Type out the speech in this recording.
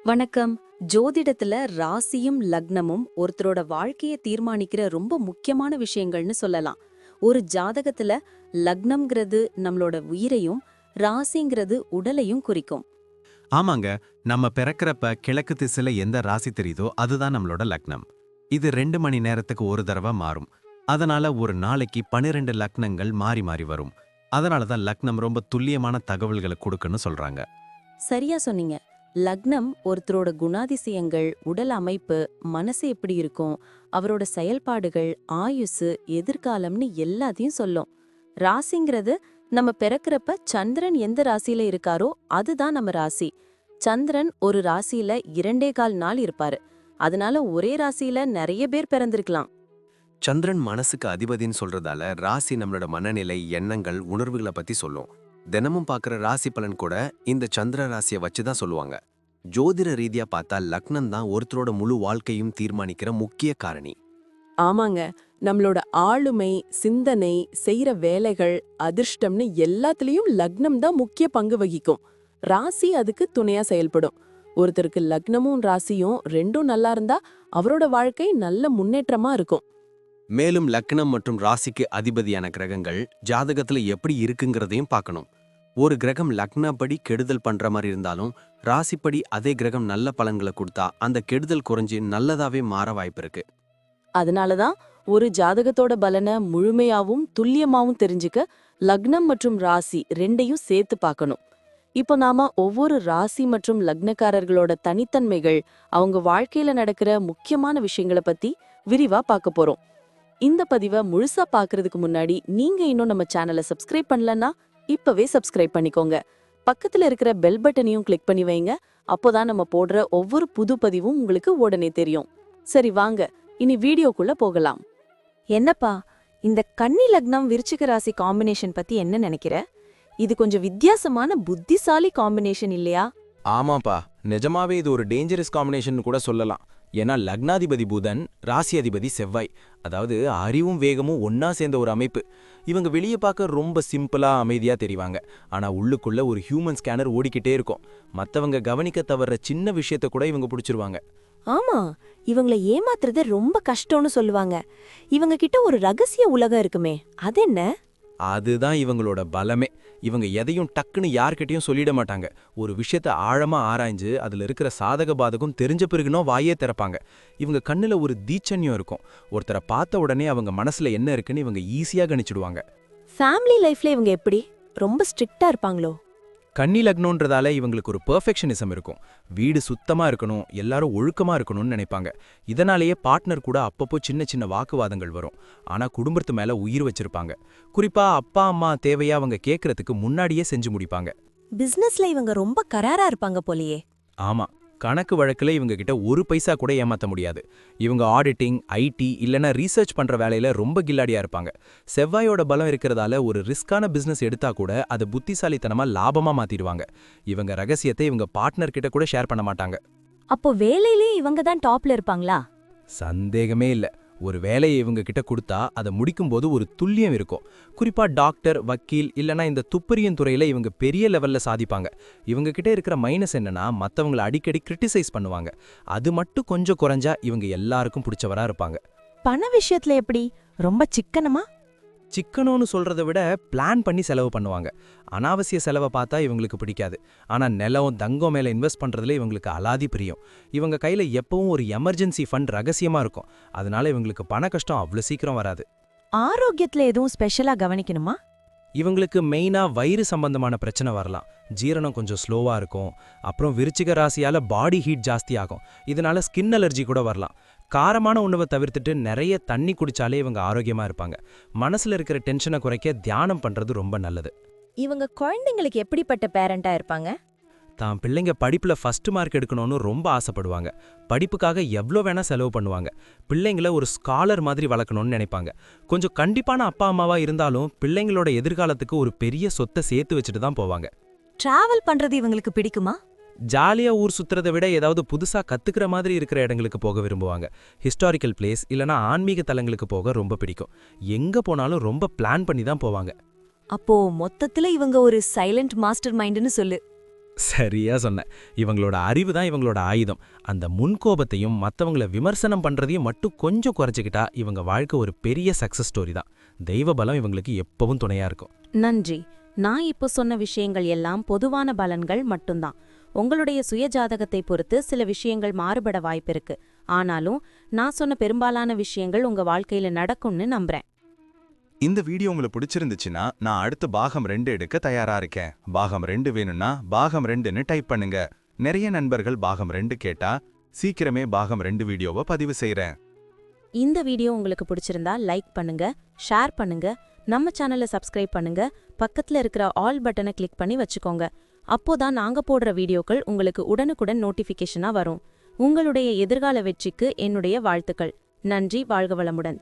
வணக்கம். ஜோதிடத்துல ராசியும் லக்னமும் ஒருத்தரோட வாழ்க்கைய தீர்மானிக்கிற ரொம்ப முக்கியமான விஷயங்கள்னு சொல்லலாம். ஒரு ஜாதகத்துல லக்னம்ங்கிறது நம்மளோட உயிரையும், ராசிங்கிறது உடலையும் குறிக்கும். ஆமாங்க. நம்ம பிறக்கறப்ப கிழக்கு திசையில எந்த ராசி தெரியுதோ அதுதான் நம்மளோட லக்னம். இது 2 மணி நேரத்துக்கு ஒரு தடவை மாறும். அதனால ஒரு நாளைக்கு 12 லக்னங்கள் மாறி மாறி வரும். அதனால தான் லக்னம் ரொம்ப துல்லியமான தகவல்களை கொடுக்குன்னு சொல்றாங்க. சரியா சொன்னீங்க. லக்னம் ஒருத்தரோட குணாதிசயங்கள், உடல் அமைப்பு, மனசு எப்படி இருக்கும், அவரோட செயல்பாடுகள், ஆயுசு, எதிர்காலம்னு எல்லாத்தையும் சொல்லும். ராசிங்கிறது நம்ம பிறக்கறப்ப சந்திரன் எந்த ராசியில இருக்காரோ அதுதான் நம்ம ராசி. சந்திரன் ஒரு ராசியில 2.25 நாள் இருப்பாரு. அதனால ஒரே ராசியில நிறைய பேர் பிறந்திருக்கலாம். சந்திரன் மனசுக்கு அதிபதின்னு சொல்றதால ராசி நம்மளோட மனநிலை, எண்ணங்கள், உணர்வுகளை பத்தி சொல்லும். தினமும் பார்க்குற ராசி பலன் கூட இந்த சந்திர ராசியை வச்சு தான் சொல்லுவாங்க. ஜோதிட ரீதியா பார்த்தா லக்னம் தான் ஒருத்தரோட முழு வாழ்க்கையும் தீர்மானிக்கிற முக்கிய காரணி. ஆமாங்க. நம்மளோட ஆளுமை, சிந்தனை, செய்யற வேலைகள், அதிர்ஷ்டம்னு எல்லாத்துலயும் லக்னம் தான் முக்கிய பங்கு வகிக்கும். ராசி அதுக்கு துணையா செயல்படும். ஒருத்தருக்கு லக்னமும் ராசியும் ரெண்டும் நல்லா இருந்தா அவரோட வாழ்க்கை நல்ல முன்னேற்றமா இருக்கும். மேலும் லக்னம் மற்றும் ராசிக்கு அதிபதியான கிரகங்கள் ஜாதகத்துல எப்படி இருக்குங்கிறதையும் பார்க்கணும். ஒரு கிரகம் லக்னப்படி கெடுதல் பண்ற மாதிரி இருந்தாலும் ராசிப்படி அதே கிரகம் நல்ல பலன்களை கொடுத்தா அந்த கெடுதல் குறைஞ்சு நல்லதாவே மாற வாய்ப்பு இருக்கு. அதனாலதான் ஒரு ஜாதகத்தோட பலனை முழுமையாவும் துல்லியமாவும் தெரிஞ்சுக்க லக்னம் மற்றும் ராசி ரெண்டையும் சேர்த்து பார்க்கணும். இப்போ நாம ஒவ்வொரு ராசி மற்றும் லக்னக்காரர்களோட தனித்தன்மைகள், அவங்க வாழ்க்கையில நடக்கிற முக்கியமான விஷயங்களை பத்தி விரிவா பார்க்க போறோம். இந்த பதிவை முழுசா பார்க்கறதுக்கு முன்னாடி நீங்க இன்னும் நம்ம சேனலை சப்ஸ்கிரைப் பண்ணலன்னா இப்பவே சப்ஸ்கிரைப் பண்ணிக்கோங்க. பக்கத்துல இருக்கிற பெல் பட்டனையும் கிளிக் பண்ணி வைங்க. அப்போதான் நம்ம போடுற ஒவ்வொரு புது பதிவும் உங்களுக்கு உடனே தெரியும். சரி வாங்க, இனி வீடியோக்குள்ள போகலாம். என்னப்பா, இந்த கன்னி லக்னம் விருச்சிக ராசி காம்பினேஷன் பத்தி என்ன நினைக்கிற? இது கொஞ்சம் வித்தியாசமான புத்திசாலி காம்பினேஷன் இல்லையா? ஆமாப்பா, நிஜமாவே இது ஒரு டேஞ்சரஸ் காம்பினேஷன் கூட சொல்லலாம். ஏன்னா லக்னாதிபதி புதன், ராசி அதிபதி செவ்வாய், அதாவது அறிவும் வேகமும் ஒன்னா சேர்ந்த ஒரு அமைப்பு. இவங்க வெளியே பார்க்க ரொம்ப சிம்பிளா அமைதியா தெரிவாங்க. ஆனா உள்ளுக்குள்ள ஒரு ஹியூமன் ஸ்கேனர் ஓடிக்கிட்டே இருக்கும். மத்தவங்க கவனிக்க தவற சின்ன விஷயத்த கூட இவங்க பிடிச்சிருவாங்க. ஆமா, இவங்களை ஏமாத்துறது ரொம்ப கஷ்டம்னு சொல்லுவாங்க. இவங்க கிட்ட ஒரு ரகசிய உலகம் இருக்குமே, அது என்ன? அதுதான் இவங்களோட பலமே. இவங்க எதையும் டக்குன்னு யார்கிட்டயும் சொல்லிட மாட்டாங்க. ஒரு விஷயத்த ஆழமா ஆராய்ஞ்சு அதுல இருக்கிற சாதக பாதகம் தெரிஞ்ச பிறகுனோ வாயே திறப்பாங்க. இவங்க கண்ணுல ஒரு தீச்சன்யம் இருக்கும். ஒருத்தரை பார்த்த உடனே அவங்க மனசுல என்ன இருக்குன்னு இவங்க ஈஸியா கணிச்சிடுவாங்க. ஃபேமிலி லைஃப்ல இவங்க எப்படி ரொம்ப ஸ்ட்ரிக்ட்டா இருப்பாங்களோ? கன்னி லக்னோன்றதால இவங்களுக்கு ஒரு பெர்ஃபெக்ஷனிசம் இருக்கும். வீடு சுத்தமா இருக்கணும், எல்லாரும் ஒழுக்கமா இருக்கணும்னு நினைப்பாங்க. இதனாலேயே பார்ட்னர் கூட அப்பப்போ சின்ன சின்ன வாக்குவாதங்கள் வரும். ஆனா குடும்பத்து மேல உயிர் வச்சிருப்பாங்க. குறிப்பா அப்பா அம்மா தேவையா அவங்க கேட்கறதுக்கு முன்னாடியே செஞ்சு முடிப்பாங்க. பிசினஸ்ல இவங்க ரொம்ப கராரா இருப்பாங்க போலயே. ஆமா, கணக்கு வழக்குல இவங்க கிட்ட ஒரு பைசா கூட ஏமாத்த முடியாது. இவங்க ஆடிட்டிங், ஐடி இல்லனா ரீசர்ச் பண்ற வேலையில ரொம்ப கில்லாடியா இருப்பாங்க. செவ்வாயோட பலம் இருக்கிறதால ஒரு ரிஸ்கான பிசினஸ் எடுத்தா கூட அது புத்திசாலித்தனமா லாபமா மாத்திடுவாங்க. இவங்க ரகசியத்தை இவங்க பார்ட்னர் கிட்ட கூட ஷேர் பண்ண மாட்டாங்க. அப்போ வேலையிலே இவங்க தான் டாப்ல இருப்பாங்களா? சந்தேகமே இல்ல. ஒரு வேலையை இவங்க கிட்ட கொடுத்தா அதை முடிக்கும்போது ஒரு துல்லியம் இருக்கும். குறிப்பா டாக்டர், வக்கீல் இல்லனா இந்த துப்பறியும் துறையில இவங்க பெரிய லெவல்ல சாதிப்பாங்க. இவங்க கிட்ட இருக்கிற மைனஸ் என்னன்னா மத்தவங்களை அடிக்கடி கிரிட்டிசைஸ் பண்ணுவாங்க. அது மட்டும் கொஞ்சம் குறைஞ்சா இவங்க எல்லாருக்கும் பிடிச்சவரா இருப்பாங்க. பண விஷயத்துல எப்படி? ரொம்ப சிக்கனமா? சிக்கனோன்னு சொல்றதை விட பிளான் பண்ணி செலவு பண்ணுவாங்க. அனாவசிய செலவை பார்த்தா இவங்களுக்கு பிடிக்காது. ஆனா நிலம், தங்கம் மேல இன்வெஸ்ட் பண்றதுல இவங்களுக்கு அலாதி பிரியம். இவங்க கையில எப்பவும் ஒரு எமர்ஜென்சி ஃபண்ட் ரகசியமா இருக்கும். அதனால இவங்களுக்கு பண கஷ்டம் அவ்வளவு சீக்கிரம் வராது. ஆரோக்கியத்துல எதுவும் ஸ்பெஷலா கவனிக்கணுமா? இவங்களுக்கு மெயினா வயிறு சம்பந்தமான பிரச்சனை வரலாம். ஜீரணம் கொஞ்சம் ஸ்லோவா இருக்கும். அப்புறம் விருச்சிக ராசியால பாடி ஹீட் ஜாஸ்தி ஆகும். இதனால ஸ்கின் அலர்ஜி கூட வரலாம். காரமான உணவை தவிர்த்துட்டு நிறைய தண்ணி குடிச்சாலே இவங்க ஆரோக்கியமா இருப்பாங்க. மனசுல இருக்கிற டென்ஷனை குறைக்க தியானம் பண்றது ரொம்ப நல்லது. இவங்க குழந்தைங்களுக்கு எப்படிப்பட்ட பேரண்டா இருப்பாங்க? தான் பிள்ளைங்க படிப்புல ஃபர்ஸ்ட் மார்க் எடுக்கணும்னு ரொம்ப ஆசைப்படுவாங்க. படிப்புக்காக எவ்வளோ வேணா செலவு பண்ணுவாங்க. பிள்ளைங்கள ஒரு ஸ்காலர் மாதிரி வளர்க்கணும்னு நினைப்பாங்க. கொஞ்சம் கண்டிப்பான அப்பா அம்மாவா இருந்தாலும் பிள்ளைங்களோட எதிர்காலத்துக்கு ஒரு பெரிய சொத்தை சேர்த்து வச்சுட்டு தான் போவாங்க. டிராவல் பண்றது இவங்களுக்கு பிடிக்குமா? ஜாலியா ஊர் சுத்துறதை விட ஏதாவது புதுசா கத்துக்கிற மாதிரி இருக்கிற இடங்களுக்கு போக விரும்புவாங்க. ஹிஸ்டாரிக்கல் பிளேஸ் இல்லனா ஆன்மீக தலங்களுக்கு போக ரொம்ப பிடிக்கும். எங்க போனாலும் ரொம்ப பிளான் பண்ணி தான் போவாங்க. அப்போ மொத்தத்துல இவங்க ஒரு சைலண்ட் மாஸ்டர் மைண்ட்னு சொல்லு. சரியா சொன்ன. இவங்களோட அறிவு தான் இவங்களோட ஆயுதம். அந்த முன்கோபத்தையும் மத்தவங்கள விமர்சனம் பண்றதையும் மட்டும் கொஞ்சம் குறைச்சிக்கிட்டா இவங்க வாழ்க்கை ஒரு பெரிய சக்சஸ் ஸ்டோரி தான். தெய்வ பலம் இவங்களுக்கு எப்பவும் துணையா இருக்கும். நன்றி. நான் இப்போ சொன்ன விஷயங்கள் எல்லாம் பொதுவான பலன்கள் மட்டும்தான். உங்களுடைய சுய ஜாதகத்தை பொறுத்து சில விஷயங்கள் மாறுபட வாய்ப்பிருக்கு. ஆனாலும் நான் சொன்ன பெரும்பாலான விஷயங்கள் உங்க வாழ்க்கையில நடக்கும்னு நம்புறேன். இந்த வீடியோ உங்களுக்கு பிடிச்சிருந்துச்சுன்னா நான் அடுத்து பாகம் 2 எடுக்க தயாரா இருக்கேன். பாகம் 2 வேணும்னா பாகம் 2ன்னு டைப் பண்ணுங்க. நிறைய நண்பர்கள் பாகம் 2 கேட்டா சீக்கிரமே பாகம் 2 வீடியோவை பதிவு செய்றேன். இந்த வீடியோ உங்களுக்கு பிடிச்சிருந்தா லைக் பண்ணுங்க, ஷேர் பண்ணுங்க, நம்ம சேனலை சப்ஸ்கிரைப் பண்ணுங்க, பக்கத்துல இருக்கிற ஆல் பட்டனை கிளிக் பண்ணி வச்சுக்கோங்க. அப்போதான் நாங்க போடுற வீடியோக்கள் உங்களுக்கு உடனுக்குடன் நோட்டிஃபிகேஷனா வரும். உங்களுடைய எதிர்கால வெற்றிக்கு என்னுடைய வாழ்த்துக்கள். நன்றி. வாழ்க வளமுடன்.